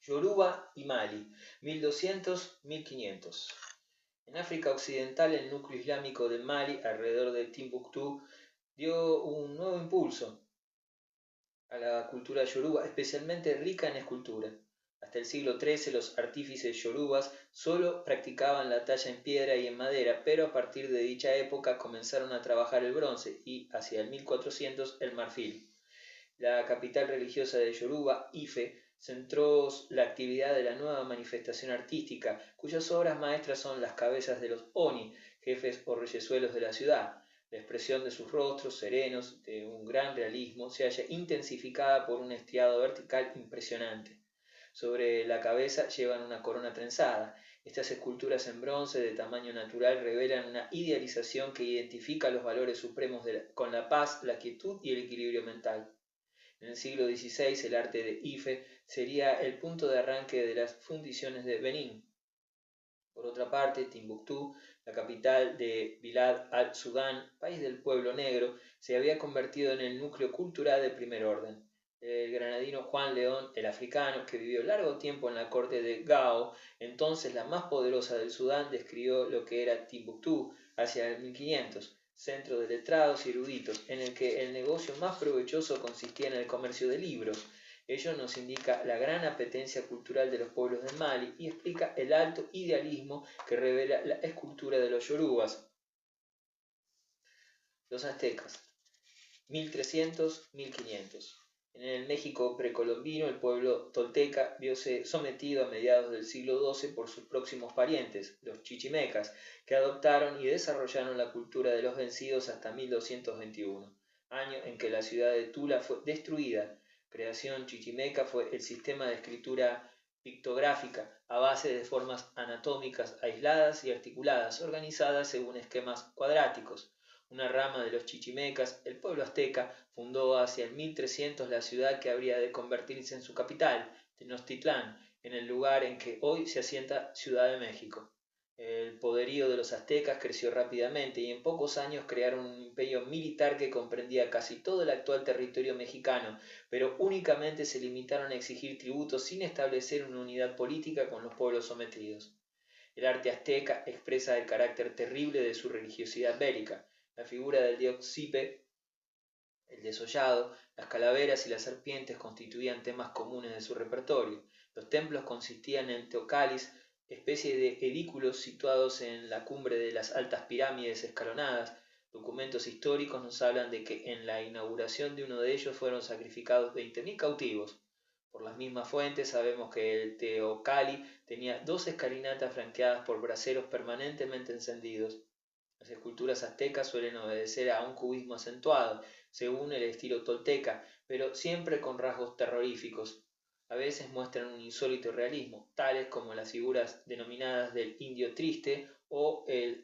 Yoruba y Mali, 1200-1500. En África Occidental, el núcleo islámico de Mali, alrededor de Timbuktu, dio un nuevo impulso a la cultura yoruba, especialmente rica en escultura. Hasta el siglo XIII los artífices yorubas solo practicaban la talla en piedra y en madera, pero a partir de dicha época comenzaron a trabajar el bronce y, hacia el 1400, el marfil. La capital religiosa de Yoruba, Ife, centró la actividad de la nueva manifestación artística, cuyas obras maestras son las cabezas de los Oni, jefes o reyesuelos de la ciudad. La expresión de sus rostros, serenos, de un gran realismo, se halla intensificada por un estriado vertical impresionante. Sobre la cabeza llevan una corona trenzada. Estas esculturas en bronce de tamaño natural revelan una idealización que identifica los valores supremos con la paz, la quietud y el equilibrio mental. En el siglo XVI el arte de Ife sería el punto de arranque de las fundiciones de Benín. Por otra parte, Timbuktu, la capital de Bilad al-Sudán, país del pueblo negro, se había convertido en el núcleo cultural de primer orden. El granadino Juan León, el africano, que vivió largo tiempo en la corte de Gao, entonces la más poderosa del Sudán, describió lo que era Timbuktu hacia el 1500, centro de letrados y eruditos, en el que el negocio más provechoso consistía en el comercio de libros. Ello nos indica la gran apetencia cultural de los pueblos de Mali y explica el alto idealismo que revela la escultura de los yorubas. Los aztecas, 1300-1500. En el México precolombino, el pueblo tolteca viose sometido a mediados del siglo XII por sus próximos parientes, los chichimecas, que adoptaron y desarrollaron la cultura de los vencidos hasta 1221, año en que la ciudad de Tula fue destruida. Creación chichimeca fue el sistema de escritura pictográfica a base de formas anatómicas aisladas y articuladas, organizadas según esquemas cuadráticos. Una rama de los chichimecas, el pueblo azteca, fundó hacia el 1300 la ciudad que habría de convertirse en su capital, Tenochtitlán, en el lugar en que hoy se asienta Ciudad de México. El poderío de los aztecas creció rápidamente y en pocos años crearon un imperio militar que comprendía casi todo el actual territorio mexicano, pero únicamente se limitaron a exigir tributos sin establecer una unidad política con los pueblos sometidos. El arte azteca expresa el carácter terrible de su religiosidad bélica. La figura del dios Xipe, el desollado, las calaveras y las serpientes constituían temas comunes de su repertorio. Los templos consistían en teocalis, especie de edículos situados en la cumbre de las altas pirámides escalonadas. Documentos históricos nos hablan de que en la inauguración de uno de ellos fueron sacrificados 20.000 cautivos. Por las mismas fuentes sabemos que el teocalli tenía dos escalinatas flanqueadas por braseros permanentemente encendidos. Las esculturas aztecas suelen obedecer a un cubismo acentuado, según el estilo tolteca, pero siempre con rasgos terroríficos. A veces muestran un insólito realismo, tales como las figuras denominadas del indio triste o el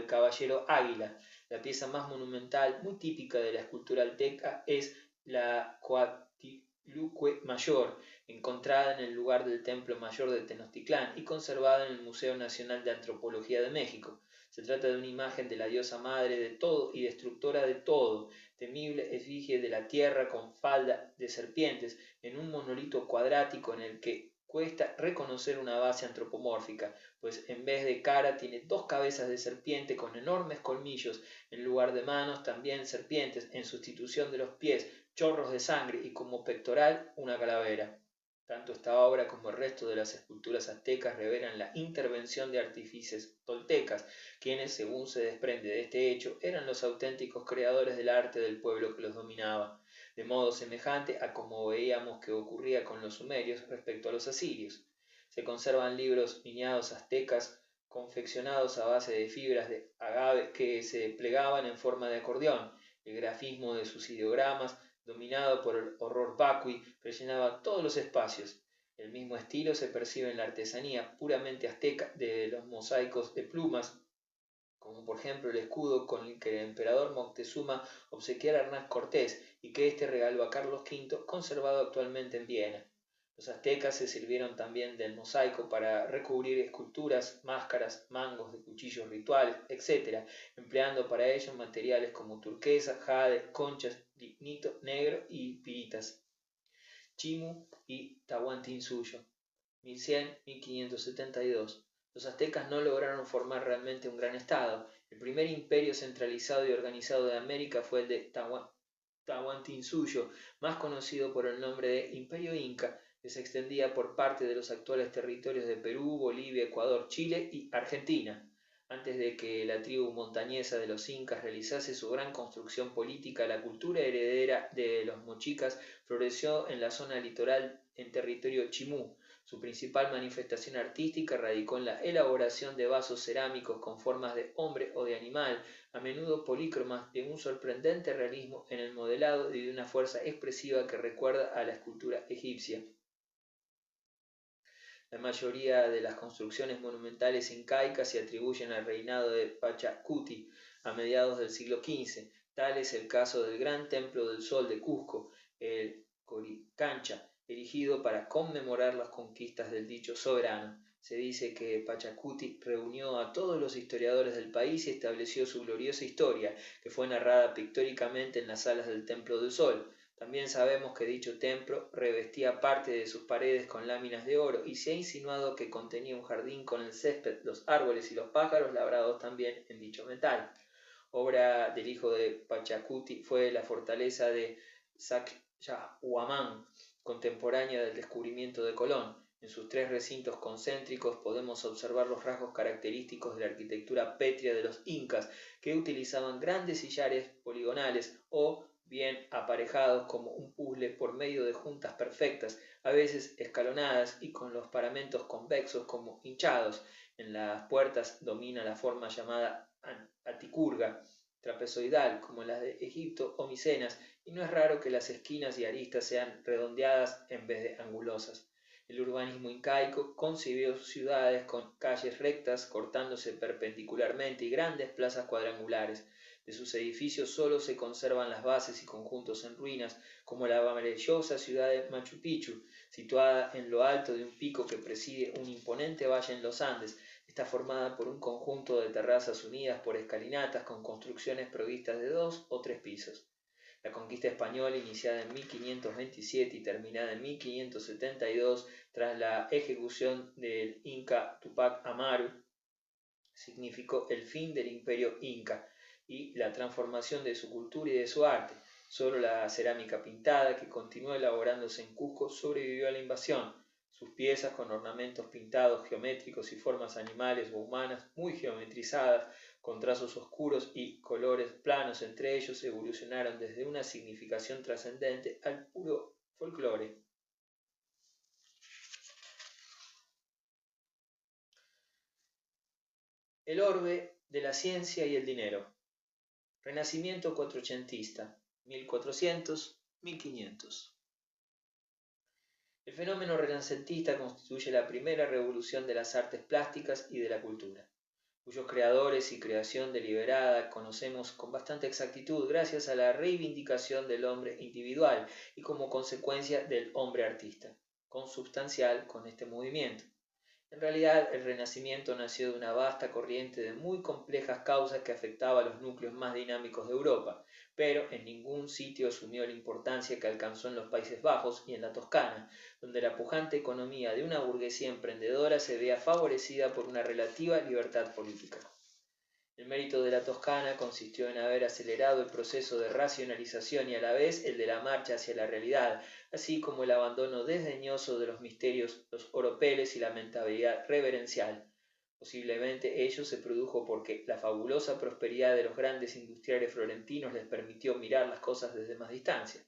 caballero águila. La pieza más monumental, muy típica de la escultura azteca, es la Coatlicue Mayor, encontrada en el lugar del Templo Mayor de Tenochtitlán y conservada en el Museo Nacional de Antropología de México. Se trata de una imagen de la diosa madre de todo y destructora de todo, temible efigie de la tierra con falda de serpientes, en un monolito cuadrático en el que cuesta reconocer una base antropomórfica, pues en vez de cara tiene dos cabezas de serpiente con enormes colmillos, en lugar de manos también serpientes, en sustitución de los pies, chorros de sangre y como pectoral una calavera. Tanto esta obra como el resto de las esculturas aztecas revelan la intervención de artífices toltecas, quienes, según se desprende de este hecho, eran los auténticos creadores del arte del pueblo que los dominaba, de modo semejante a como veíamos que ocurría con los sumerios respecto a los asirios. Se conservan libros miniados aztecas confeccionados a base de fibras de agave que se plegaban en forma de acordeón. El grafismo de sus ideogramas, dominado por el horror vacui, rellenaba todos los espacios. El mismo estilo se percibe en la artesanía puramente azteca de los mosaicos de plumas, como por ejemplo el escudo con el que el emperador Moctezuma obsequiara a Hernán Cortés y que éste regaló a Carlos V, conservado actualmente en Viena. Los aztecas se sirvieron también del mosaico para recubrir esculturas, máscaras, mangos de cuchillos rituales, etc., empleando para ello materiales como turquesa, jade, conchas, lignito negro y piritas. Chimu y Tahuantinsuyo, 1100-1572. Los aztecas no lograron formar realmente un gran estado. El primer imperio centralizado y organizado de América fue el de Tahuantinsuyo, más conocido por el nombre de Imperio Inca, que se extendía por parte de los actuales territorios de Perú, Bolivia, Ecuador, Chile y Argentina. Antes de que la tribu montañesa de los incas realizase su gran construcción política, la cultura heredera de los mochicas floreció en la zona litoral en territorio chimú. Su principal manifestación artística radicó en la elaboración de vasos cerámicos con formas de hombre o de animal, a menudo polícromas, de un sorprendente realismo en el modelado y de una fuerza expresiva que recuerda a la escultura egipcia. La mayoría de las construcciones monumentales incaicas se atribuyen al reinado de Pachacuti a mediados del siglo XV. Tal es el caso del Gran Templo del Sol de Cusco, el Coricancha, erigido para conmemorar las conquistas del dicho soberano. Se dice que Pachacuti reunió a todos los historiadores del país y estableció su gloriosa historia, que fue narrada pictóricamente en las salas del Templo del Sol. También sabemos que dicho templo revestía parte de sus paredes con láminas de oro y se ha insinuado que contenía un jardín con el césped, los árboles y los pájaros labrados también en dicho metal. Obra del hijo de Pachacuti fue la fortaleza de Sacsayhuamán, contemporánea del descubrimiento de Colón. En sus tres recintos concéntricos podemos observar los rasgos característicos de la arquitectura pétrea de los incas, que utilizaban grandes sillares poligonales o bien aparejados como un puzzle por medio de juntas perfectas, a veces escalonadas y con los paramentos convexos como hinchados. En las puertas domina la forma llamada aticurga, trapezoidal, como las de Egipto o Micenas, y no es raro que las esquinas y aristas sean redondeadas en vez de angulosas. El urbanismo incaico concibió ciudades con calles rectas cortándose perpendicularmente y grandes plazas cuadrangulares. De sus edificios solo se conservan las bases y conjuntos en ruinas, como la maravillosa ciudad de Machu Picchu, situada en lo alto de un pico que preside un imponente valle en los Andes. Está formada por un conjunto de terrazas unidas por escalinatas con construcciones provistas de 2 o 3 pisos. La conquista española, iniciada en 1527 y terminada en 1572, tras la ejecución del Inca Tupac Amaru, significó el fin del imperio inca y la transformación de su cultura y de su arte. Solo la cerámica pintada, que continuó elaborándose en Cusco, sobrevivió a la invasión. Sus piezas, con ornamentos pintados geométricos y formas animales o humanas muy geometrizadas, con trazos oscuros y colores planos entre ellos, evolucionaron desde una significación trascendente al puro folclore. El orbe de la ciencia y el dinero. Renacimiento cuatrocientista, 1400-1500. El fenómeno renacentista constituye la primera revolución de las artes plásticas y de la cultura, cuyos creadores y creación deliberada conocemos con bastante exactitud gracias a la reivindicación del hombre individual y como consecuencia del hombre artista, consubstancial con este movimiento. En realidad, el Renacimiento nació de una vasta corriente de muy complejas causas que afectaba a los núcleos más dinámicos de Europa, pero en ningún sitio asumió la importancia que alcanzó en los Países Bajos y en la Toscana, donde la pujante economía de una burguesía emprendedora se veía favorecida por una relativa libertad política. El mérito de la Toscana consistió en haber acelerado el proceso de racionalización y a la vez el de la marcha hacia la realidad, así como el abandono desdeñoso de los misterios, los oropeles y la mentalidad reverencial. Posiblemente ello se produjo porque la fabulosa prosperidad de los grandes industriales florentinos les permitió mirar las cosas desde más distancia.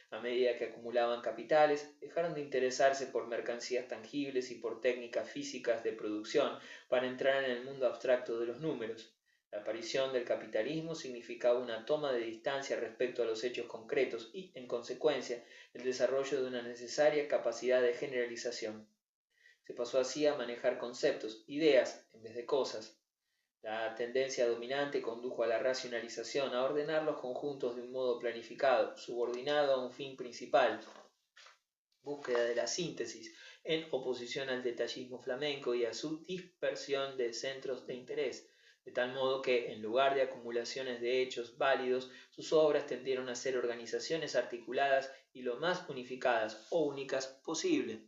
A medida que acumulaban capitales, dejaron de interesarse por mercancías tangibles y por técnicas físicas de producción para entrar en el mundo abstracto de los números. La aparición del capitalismo significaba una toma de distancia respecto a los hechos concretos y, en consecuencia, el desarrollo de una necesaria capacidad de generalización. Se pasó así a manejar conceptos, ideas, en vez de cosas. La tendencia dominante condujo a la racionalización, a ordenar los conjuntos de un modo planificado, subordinado a un fin principal, búsqueda de la síntesis, en oposición al detallismo flamenco y a su dispersión de centros de interés, de tal modo que, en lugar de acumulaciones de hechos válidos, sus obras tendieron a ser organizaciones articuladas y lo más unificadas o únicas posible.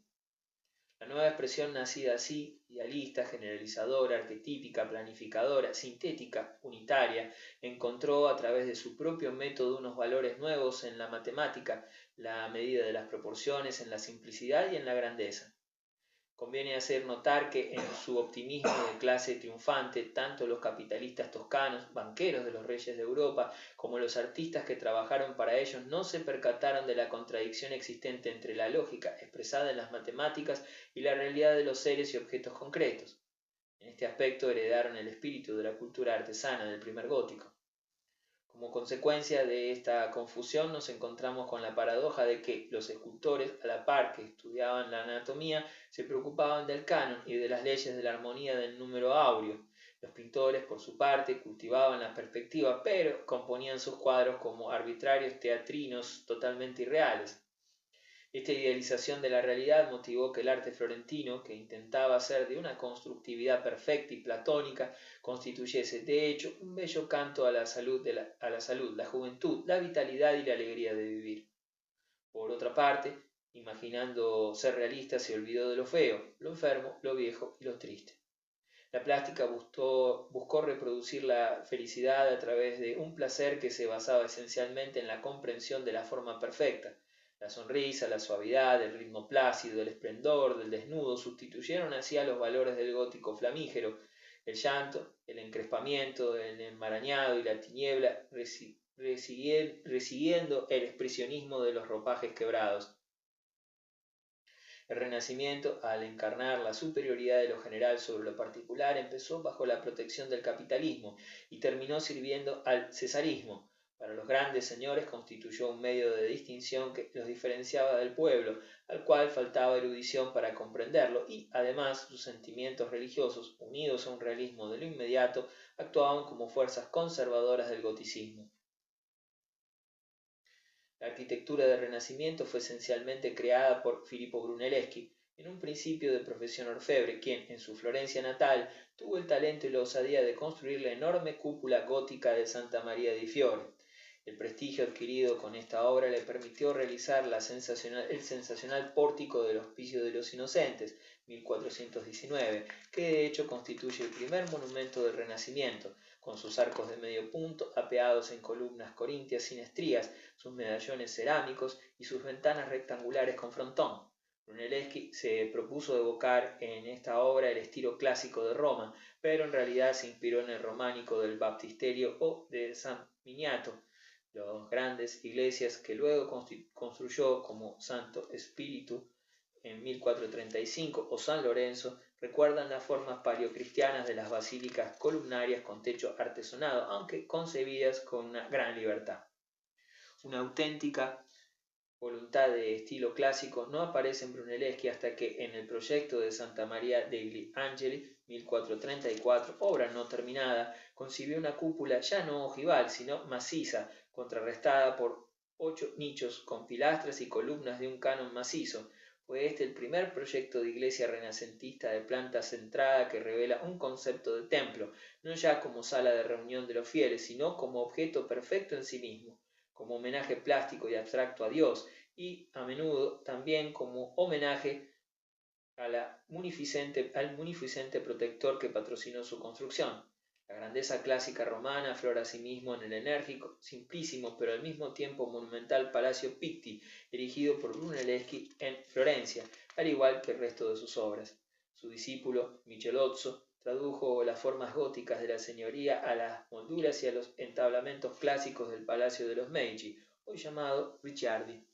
La nueva expresión nacida así, idealista, generalizadora, arquetípica, planificadora, sintética, unitaria, encontró a través de su propio método unos valores nuevos en la matemática, la medida de las proporciones, en la simplicidad y en la grandeza. Conviene hacer notar que en su optimismo de clase triunfante, tanto los capitalistas toscanos, banqueros de los reyes de Europa, como los artistas que trabajaron para ellos no se percataron de la contradicción existente entre la lógica expresada en las matemáticas y la realidad de los seres y objetos concretos. En este aspecto heredaron el espíritu de la cultura artesana del primer gótico. Como consecuencia de esta confusión nos encontramos con la paradoja de que los escultores, a la par que estudiaban la anatomía, se preocupaban del canon y de las leyes de la armonía del número áureo. Los pintores, por su parte, cultivaban la perspectiva, pero componían sus cuadros como arbitrarios teatrinos totalmente irreales. Esta idealización de la realidad motivó que el arte florentino, que intentaba ser de una constructividad perfecta y platónica, constituyese, de hecho, un bello canto a la salud, la juventud, la vitalidad y la alegría de vivir. Por otra parte, imaginando ser realista, se olvidó de lo feo, lo enfermo, lo viejo y lo triste. La plástica buscó reproducir la felicidad a través de un placer que se basaba esencialmente en la comprensión de la forma perfecta. La sonrisa, la suavidad, el ritmo plácido, el esplendor del desnudo sustituyeron así a los valores del gótico flamígero. El llanto, el encrespamiento, el enmarañado y la tiniebla, resiguiendo el expresionismo de los ropajes quebrados. El Renacimiento, al encarnar la superioridad de lo general sobre lo particular, empezó bajo la protección del capitalismo y terminó sirviendo al cesarismo. Para los grandes señores constituyó un medio de distinción que los diferenciaba del pueblo, al cual faltaba erudición para comprenderlo, y además sus sentimientos religiosos, unidos a un realismo de lo inmediato, actuaban como fuerzas conservadoras del goticismo. La arquitectura del Renacimiento fue esencialmente creada por Filippo Brunelleschi, en un principio de profesión orfebre, quien, en su Florencia natal, tuvo el talento y la osadía de construir la enorme cúpula gótica de Santa María di Fiore. El prestigio adquirido con esta obra le permitió realizar el sensacional pórtico del Hospicio de los Inocentes, 1419, que de hecho constituye el primer monumento del Renacimiento, con sus arcos de medio punto, apeados en columnas corintias sin estrías, sus medallones cerámicos y sus ventanas rectangulares con frontón. Brunelleschi se propuso evocar en esta obra el estilo clásico de Roma, pero en realidad se inspiró en el románico del Baptisterio o de San Miniato, las grandes iglesias que luego construyó como Santo Espíritu en 1435 o San Lorenzo recuerdan las formas paleocristianas de las basílicas columnarias con techo artesonado, aunque concebidas con una gran libertad. Una auténtica voluntad de estilo clásico no aparece en Brunelleschi hasta que en el proyecto de Santa Maria degli Angeli, 1434, obra no terminada, concibió una cúpula ya no ojival, sino maciza, contrarrestada por 8 nichos con pilastras y columnas de un canon macizo. Fue este el primer proyecto de iglesia renacentista de planta centrada que revela un concepto de templo, no ya como sala de reunión de los fieles, sino como objeto perfecto en sí mismo, como homenaje plástico y abstracto a Dios, y a menudo también como homenaje al munificente protector que patrocinó su construcción. La grandeza clásica romana aflora asimismo en el enérgico, simplísimo, pero al mismo tiempo monumental Palacio Pitti, erigido por Brunelleschi en Florencia, al igual que el resto de sus obras. Su discípulo, Michelozzo, tradujo las formas góticas de la señoría a las molduras y a los entablamentos clásicos del Palacio de los Medici, hoy llamado Ricciardi.